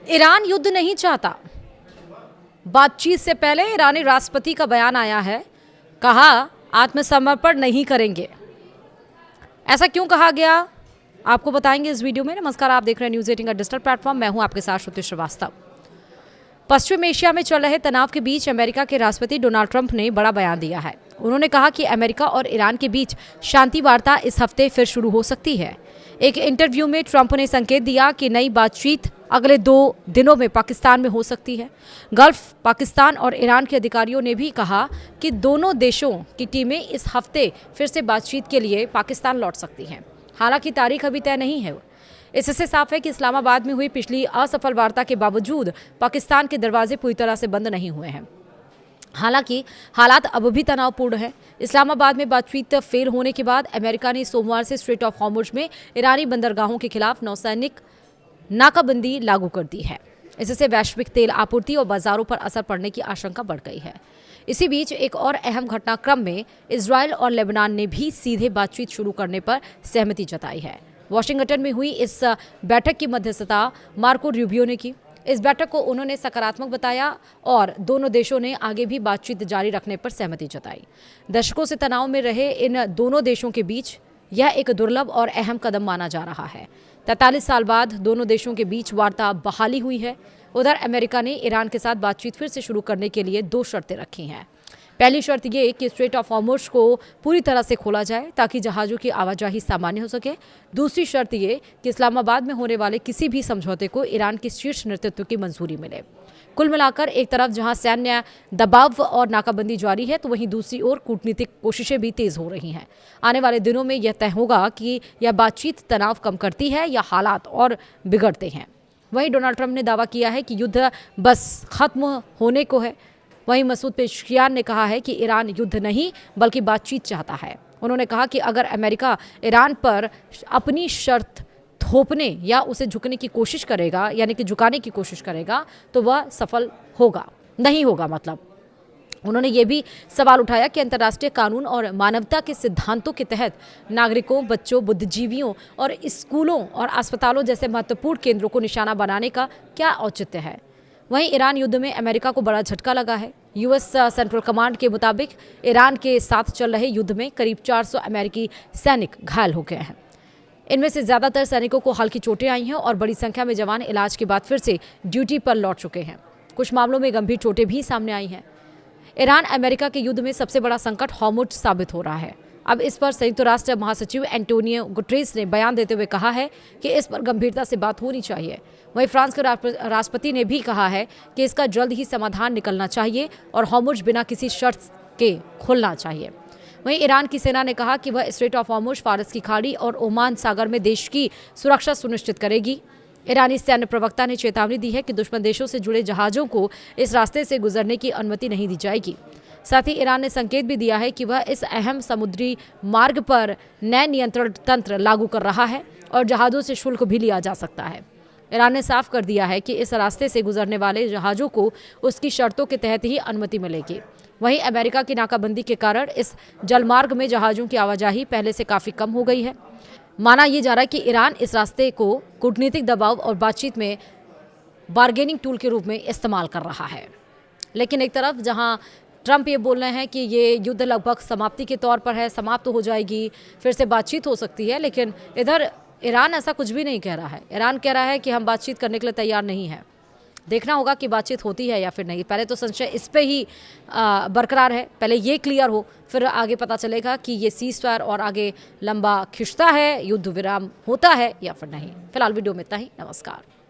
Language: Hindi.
ईरान युद्ध नहीं चाहता। बातचीत से पहले ईरानी राष्ट्रपति का बयान आया है, कहा आत्मसमर्पण नहीं करेंगे। ऐसा क्यों कहा गया आपको बताएंगे इस वीडियो में। नमस्कार, आप देख रहे हैं न्यूज़ 18 का डिजिटल प्लेटफॉर्म। मैं हूं आपके साथ श्रुति श्रीवास्तव। पश्चिम एशिया में चल रहे तनाव के बीच अमेरिका के राष्ट्रपति डोनाल्ड ट्रंप ने बड़ा बयान दिया है। उन्होंने कहा कि अमेरिका और ईरान के बीच शांति वार्ता इस हफ्ते फिर शुरू हो सकती है। एक इंटरव्यू में ट्रंप ने संकेत दिया कि नई बातचीत अगले 2 दिनों में पाकिस्तान में हो सकती है। गल्फ, पाकिस्तान और ईरान के अधिकारियों ने भी कहा कि दोनों देशों की टीमें इस हफ्ते फिर से बातचीत के लिए पाकिस्तान लौट सकती हैं। हालांकि तारीख अभी तय नहीं है। इससे साफ है कि इस्लामाबाद में हुई पिछली असफल वार्ता के बावजूद पाकिस्तान के दरवाजे पूरी तरह से बंद नहीं हुए हैं। हालांकि हालात अब भी तनावपूर्ण है। इस्लामाबाद में बातचीत फेल होने के बाद अमेरिका ने सोमवार से स्ट्रेट ऑफ हॉर्मुज में ईरानी बंदरगाहों के खिलाफ नौसैनिक नाकाबंदी लागू कर दी है। इससे वैश्विक तेल आपूर्ति और बाजारों पर असर पड़ने की आशंका बढ़ गई है। इसी बीच एक और अहम घटनाक्रम में इजरायल और लेबनान ने भी सीधे बातचीत शुरू करने पर सहमति जताई है। वाशिंगटन में हुई इस बैठक की मध्यस्थता मार्को रूबियो ने की। इस बैठक को उन्होंने सकारात्मक बताया और दोनों देशों ने आगे भी बातचीत जारी रखने पर सहमति जताई। दशकों से तनाव में रहे इन दोनों देशों के बीच यह एक दुर्लभ और अहम कदम माना जा रहा है। 43 साल बाद दोनों देशों के बीच वार्ता बहाली हुई है। उधर अमेरिका ने ईरान के साथ बातचीत फिर से शुरू करने के लिए 2 शर्तें रखी हैं। पहली शर्त ये कि स्ट्रेट ऑफ हॉर्मुज को पूरी तरह से खोला जाए ताकि जहाज़ों की आवाजाही सामान्य हो सके। दूसरी शर्त ये कि इस्लामाबाद में होने वाले किसी भी समझौते को ईरान के शीर्ष नेतृत्व की मंजूरी मिले। कुल मिलाकर एक तरफ जहां सैन्य दबाव और नाकाबंदी जारी है, तो वहीं दूसरी ओर कूटनीतिक कोशिशें भी तेज हो रही हैं। आने वाले दिनों में यह तय होगा कि यह बातचीत तनाव कम करती है या हालात और बिगड़ते हैं। वहीं डोनाल्ड ट्रंप ने दावा किया है कि युद्ध बस खत्म होने को है। वहीं मसूद पेशकियान ने कहा है कि ईरान युद्ध नहीं बल्कि बातचीत चाहता है। उन्होंने कहा कि अगर अमेरिका ईरान पर अपनी शर्त थोपने या उसे झुकने की कोशिश करेगा, यानी कि झुकाने की कोशिश करेगा, तो वह सफल होगा नहीं होगा। मतलब उन्होंने ये भी सवाल उठाया कि अंतर्राष्ट्रीय कानून और मानवता के सिद्धांतों के तहत नागरिकों, बच्चों, बुद्धिजीवियों और स्कूलों और अस्पतालों जैसे महत्वपूर्ण केंद्रों को निशाना बनाने का क्या औचित्य है। वहीं ईरान युद्ध में अमेरिका को बड़ा झटका लगा है। यूएस सेंट्रल कमांड के मुताबिक ईरान के साथ चल रहे युद्ध में करीब 400 अमेरिकी सैनिक घायल हो गए हैं। इनमें से ज़्यादातर सैनिकों को हल्की चोटें आई हैं और बड़ी संख्या में जवान इलाज के बाद फिर से ड्यूटी पर लौट चुके हैं। कुछ मामलों में गंभीर चोटें भी सामने आई हैं। ईरान अमेरिका के युद्ध में सबसे बड़ा संकट हॉर्मुज साबित हो रहा है। अब इस पर संयुक्त राष्ट्र महासचिव एंटोनियो गुटेरेस ने बयान देते हुए कहा है कि इस पर गंभीरता से बात होनी चाहिए। वहीं फ्रांस के राष्ट्रपति ने भी कहा है कि इसका जल्द ही समाधान निकलना चाहिए और हॉर्मुज बिना किसी शर्त के खुलना चाहिए। वहीं ईरान की सेना ने कहा कि वह स्ट्रेट ऑफ हॉर्मुज, फारस की खाड़ी और ओमान सागर में देश की सुरक्षा सुनिश्चित करेगी। ईरानी सैन्य प्रवक्ता ने चेतावनी दी है कि दुश्मन देशों से जुड़े जहाज़ों को इस रास्ते से गुजरने की अनुमति नहीं दी जाएगी। साथ ही ईरान ने संकेत भी दिया है कि वह इस अहम समुद्री मार्ग पर नए नियंत्रण तंत्र लागू कर रहा है और जहाज़ों से शुल्क भी लिया जा सकता है। ईरान ने साफ कर दिया है कि इस रास्ते से गुजरने वाले जहाज़ों को उसकी शर्तों के तहत ही अनुमति मिलेगी। वहीं अमेरिका की नाकाबंदी के कारण इस जलमार्ग में जहाज़ों की आवाजाही पहले से काफ़ी कम हो गई है। माना यह जा रहा है कि ईरान इस रास्ते को कूटनीतिक दबाव और बातचीत में बार्गेनिंग टूल के रूप में इस्तेमाल कर रहा है। लेकिन एक तरफ जहां ट्रंप ये बोल रहे हैं कि ये युद्ध लगभग समाप्ति के तौर पर है, समाप्त हो जाएगी, फिर से बातचीत हो सकती है, लेकिन इधर ईरान ऐसा कुछ भी नहीं कह रहा है। ईरान कह रहा है कि हम बातचीत करने के लिए तैयार नहीं है। देखना होगा कि बातचीत होती है या फिर नहीं। पहले तो संशय इस पे ही बरकरार है। पहले ये क्लियर हो, फिर आगे पता चलेगा कि ये सीज़फायर और आगे लंबा खिंचता है, युद्ध विराम होता है या फिर नहीं। फिलहाल वीडियो में इतना ही। नमस्कार।